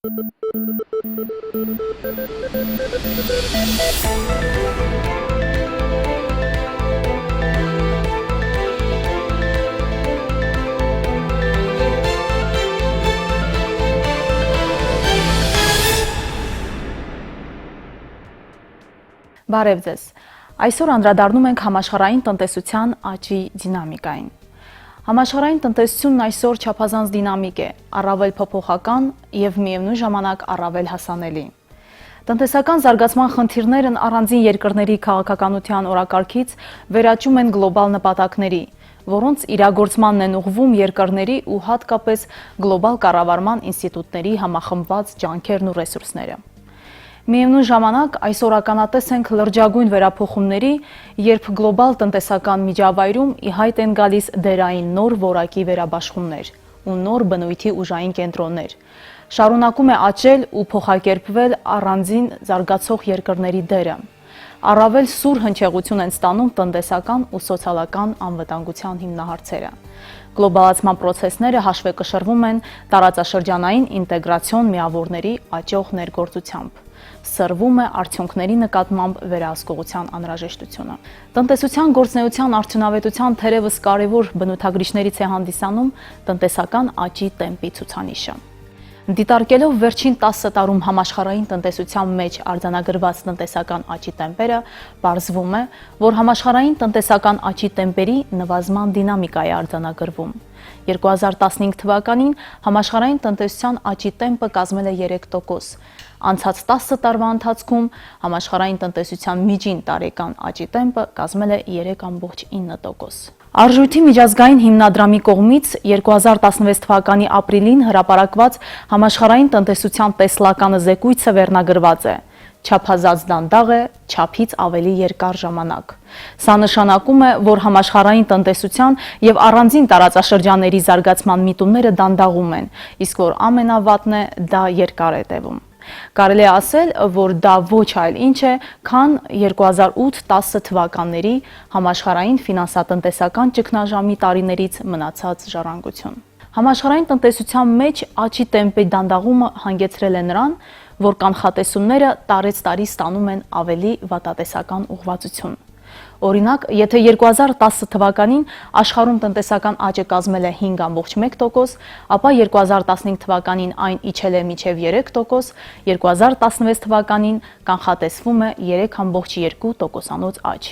Բարև ձեզ։ Այսօր անդրադառնում ենք համաշխարհային տնտեսության աճի դինամիկային։ Համաշխարհային տնտեսությունն այսօր չափազանց դինամիկ է, առավել փոփոխական եւ միևնույն ժամանակ առավել հասանելի։ Տնտեսական զարգացման խնդիրներն առանձին երկրների քաղաքականության օրակարգից վերաճում են գլոբալ նպատակների, որոնց իրագործմանն են ուղղվում երկրների ու հատկապես գլոբալ կառավարման ինստիտուտների համախմբված ջանքերն ու ռեսուրսները։ Միևնույն ժամանակ այսօր ականատես ենք լրջագույն վերափոխումների, երբ գլոբալ տնտեսական միջավայրում ի հայտ են գալիս դերային նոր որակի վերաբաշխումներ ու նոր բնույթի ուժային կենտրոններ։ Շարունակում է աճել ու փոխակերպվել առանձին զարգացող երկրների դերը։ Առավել սուր հնչեղություն են ստանում տնտեսական ու սոցիալական անվտանգության հիմնահարցերը։ Գլոբալացման պրոցեսները հաշվեկշռվում են տարածաշրջանային ինտեգրացիոն միավորների աճող ներգործությամբ։ Սրվում է արդյունքների նկատմամբ վերահսկողության անհրաժեշտությունը։ Տնտեսության գործունեության արդյունավետության թերևս կարևոր բնութագրիչներից է հանդիսանում տնտեսական աճի տեմպի ցուցանիշը։ Դիտարկելով վերջին 10 տարում համաշխարհային տնտեսության մեջ արձանագրված տնտեսական աճի տեմպերը, պարզվում է, որ համաշխարհային տնտեսական աճի տեմպերի նվազման դինամիկա է արձանագրվում։ 2015 թվականին համաշխարհային տնտեսության աճի տեմպը կազմել է 3%, անցած 10 տարվա ընթացքում համաշխարհային տնտեսության միջին տարեկան աճի տեմպը կազմել է 3.9%։ Արժույթի միջազգային հիմնադրամի կողմից 2016 թվականի ապրիլին հրապարակված համաշխարհային տնտեսության տեսլականը զեկույցը վերնագրված է. չափազանց դանդաղ է, չափից ավելի երկար ժամանակ։ Սա նշանակում է, որ համաշխարհային տնտեսության եւ առանձին տարածաշրջանների զարգացման միտումները դանդաղում են, իսկ որ ամենավատն է, դա երկար է տևում։ Կարելի է ասել, որ դա ոչ այլ ինչ է, քան 2008-10 թվականների համաշխարհային ֆինանսատնտեսական ճգնաժամի տարիներից մնացած ժառանգություն։ Համաշխարհային տնտեսության մեջ աճի տեմպի դանդաղումը հանգեցրել է նրան, որ կանխատեսումները տարեցտարի ստանում են ավելի վատատեսական ուղղվածություն։ Օրինակ, եթե 2010 թվականին աշխարհում տնտեսական աճը կազմել է 5.1%, ապա 2015 թվականին այն իջել է մինչև 3%, 2016 թվականին կանխատեսվում է 3.2%-անոց աճ։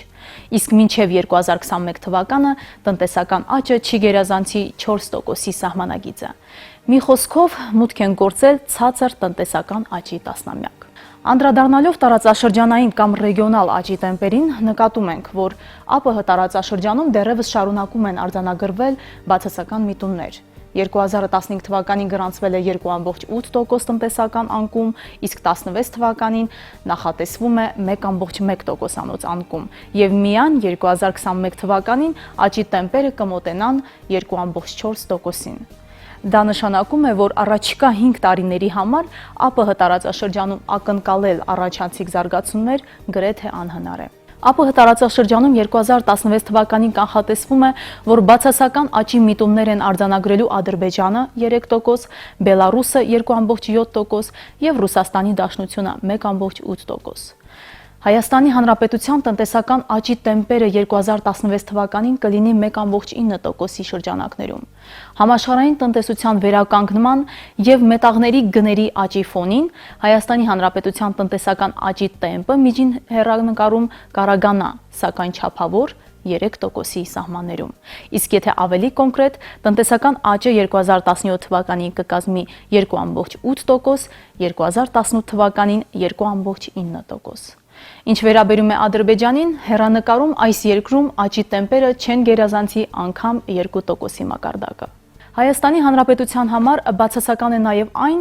Իսկ մինչև 2021 թվականը տնտեսական աճը չի գերազանցի 4%-ի սահմանագիծը։ Մի խոսքով մուտք են գործել ցածր տնտեսական աճի տասնամյակ։ Անդրադառնալով տարածաշրջանային կամ ռեգիոնալ աճի տեմպերին, նկատում ենք, որ ԱՊՀ տարածաշրջանում դեռևս շարունակում են արձանագրվել բացասական միտումներ։ 2015 թվականին գրանցվել է 2.8% տնտեսական անկում, իսկ 16 թվականին նախատեսվում է 1.1%-անոց անկում, եւ միայն 2021 թվականին աճի տեմպերը կմոտենան 2.4%-ին։ Դա նշանակում է, որ առաջիկա 5 տարիների համար ԱՊՀ տարածաշրջանում ակնկալել առաջանցիկ զարգացումներ գրեթե անհնար է։ ԱՊՀ տարածաշրջանում 2016 թվականին կանխատեսվում է, որ բացասական աճի միտումներ են արձանագրելու Ադրբեջանը 3%, Բելարուսը 2.7% եւ Ռուսաստանի Դաշնությունը 1.8%։ Հայաստանի Հանրապետության տնտեսական աճի տեմպերը 2016 թվականին կլինի 1.9%-ի շրջանակներում։ Համաշխարհային տնտեսության վերականգնման եւ մետաղների գների աճի ֆոնին Հայաստանի Հանրապետության տնտեսական աճի տեմպը միջին հեռանկարում կարագանա, սակայն չափավոր 3%-ի սահմաններում։ Իսկ եթե ավելի կոնկրետ, տնտեսական աճը 2017 թվականին կկազմի 2.8%, 2018 թվականին 2.9%։ Ինչ վերաբերում է Ադրբեջանին, հեռանկարում այս երկրում աճի տեմպերը չեն գերազանցի անգամ 2%-ի մակարդակը։ Հայաստանի Հանրապետության համար բացասական է նաև այն,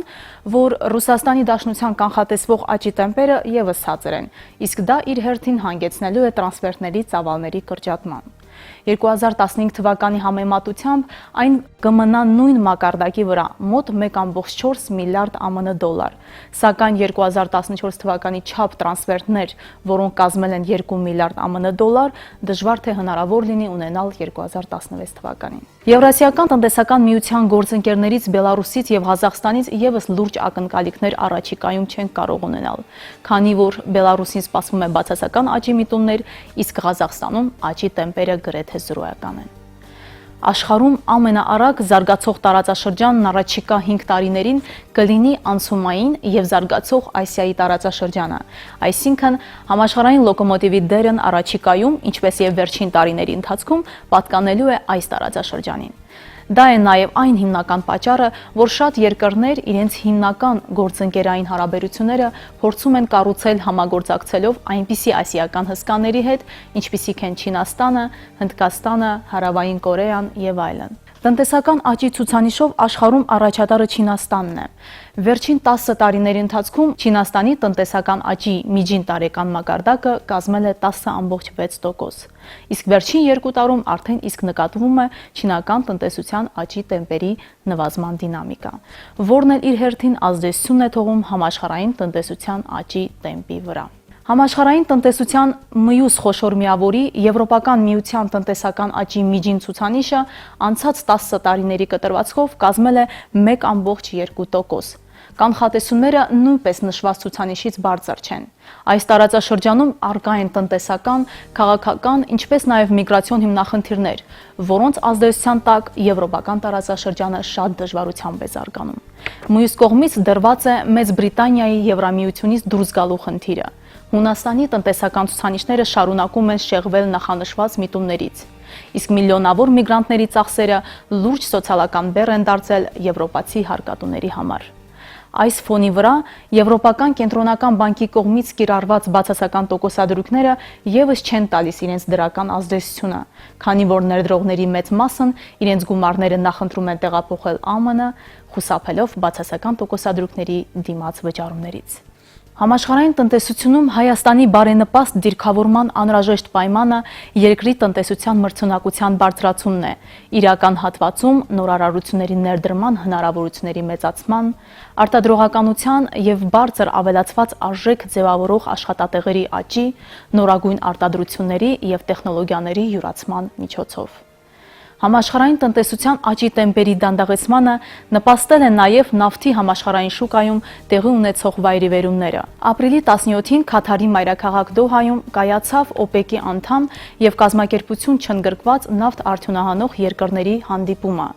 որ Ռուսաստանի Դաշնության կանխատեսվող աճի տեմպերը ևս ցածր են, իսկ դա իր հերթին հանգեցնելու է տրանսֆերտների ծավալների կրճատման։ 2015 թվականի համեմատությամբ այն կմնա նույն մակարդակի վրա, մոտ 1.4 միլիարդ ԱՄՆ դոլար, սակայն 2014 թվականի չափ տրանսֆերտներ, որոնք կազմել են 2 միլիարդ ԱՄՆ դոլար, դժվար թե հնարավոր լինի ունենալ 2016 թվականին։ Եվրասիական տնտեսական միության գործընկերներից Բելարուսից եւ Ղազախստանից եւս լուրջ ակնկալիքներ առաջիկայում չեն կարող ունենալ, քանի որ Բելարուսին սպասվում է բացասական աճի միտումներ, իսկ Ղազախստանում աճի տեմպերը գրեթե զրոյական են։ Աշխարհում ամենաարագ զարգացող տարածաշրջանն առաջիկա 5 տարիներին կլինի անցումային եւ զարգացող Ասիայի տարածաշրջանը, այսինքն համաշխարհային լոկոմոտիվի դերն առաջիկայում, ինչպես եւ վերջին տարիների ընթացքում, պատկանելու է այս տարածաշրջանին։ Դա է նաև այն հիմնական պատճառը, որ շատ երկրներ իրենց հիմնական գործընկերային հարաբերությունները փորձում են կառուցել համագործակցելով այնպիսի ասիական հսկաների հետ, ինչպիսիք են Չինաստանը, Հնդկաստանը, Հարավային Կորեան եւ այլն։ Տնտեսական աճի ցուցանիշով աշխարհում առաջատարը Չինաստանն է։ Վերջին 10 տարիների ընթացքում Չինաստանի տնտեսական աճի միջին տարեկան մակարդակը կազմել է 10.6%, իսկ վերջին 2 տարում արդեն իսկ նկատվում է չինական տնտեսության աճի տեմպերի նվազման դինամիկա, որն էլ իր հերթին ազդեցություն է թողում համաշխարհային տնտեսության աճի տեմպի վրա։ Համաշխարհային տնտեսության մյուս խոշոր միավորի Եվրոպական միության տնտեսական աճի միջին ցուցանիշը անցած 10 տարիների կտրվածքով կազմել է 1.2%։ Կանխատեսումները նույնպես նշված ցուցանիշից բարձր չեն։ Այս տարածաշրջանում առկա են տնտեսական, քաղաքական, ինչպես նաև միգրացիոն հիմնախնդիրներ, որոնց ազդեցության տակ եվրոպական տարածաշրջանը շատ դժվարությամբ է զարգանում։ Մյուս կողմից դրված է Մեծ Բրիտանիայի Եվրամիությունից դուրս գալու խնդիրը։ Հունաստանի տնտեսական ցուցանիշները շարունակում են շեղվել նախանշված միտումներից, իսկ միլիոնավոր միգրանտների ծախսերը լուրջ սոցիալական բեռ են դարձել եվրոպացի հարկատուների համար։ Այս ֆոնի վրա Եվրոպական կենտրոնական բանկի կողմից կիրառված բացասական տոկոսադրույքները եւս չեն տալիս իրենց դրական ազդեցությունը, քանի որ ներդրողների մեծ մասն իրենց գումարները նախընտրում են տեղափոխել ԱՄՆ, խուսափելով բացասական տոկոսադրույքների դիմաց վճարումներից։ Համաշխարհային տնտեսությունում Հայաստանի բարենպաստ դիրքավորման անհրաժեշտ պայմանը երկրի տնտեսության մրցունակության բարձրացումն է, իրական հատվածում նորարարությունների ներդրման հնարավորությունների մեծացման, արտադրողականության եւ բարձր ավելացված արժեք ձևավորող աշխատատեղերի աճի, նորագույն արտադրությունների եւ տեխնոլոգիաների յուրացման միջոցով։ Համաշխարհային տնտեսության աճի տեմպերի դանդաղեցմանը նպաստել են նաև նավթի համաշխարհային շուկայում տեղի ունեցող վայրիվերումները։ Ապրիլի 17-ին Քաթարի մայրաքաղաք Դոհայում կայացավ ՕՊԵԿ-ի անդամ եւ կազմակերպություն չընդգրկված նավթ արդյունահանող երկրների հանդիպումը,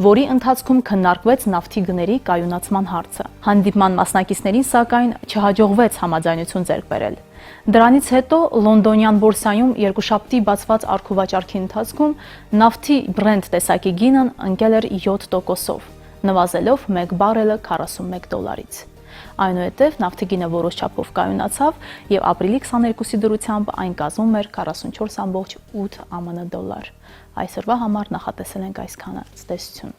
որի ընթացքում քննարկվեց նավթի գների կայունացման հարցը։ Հանդիպման մասնակիցներին, սակայն, չհաջողվեց համաձայնություն ձեռք բերել։ Դրանից հետո Լոնդոնյան բորսայում երկուշաբթի բացված առքուվաճառքի ընթացքում նավթի Brent տեսակի գինն ընկել էր 7%-ով, նվազելով 1 բարելը $41-ից։ Այնուհետև նավթի գինը որոշ չափով կայունացավ եւ ապրիլի 22-ի դրությամբ այն կազմում էր 44.8 ԱՄՆ դոլար։ Այսօրվա համար նախատեսել ենք այսքանը։ Ցտեսություն։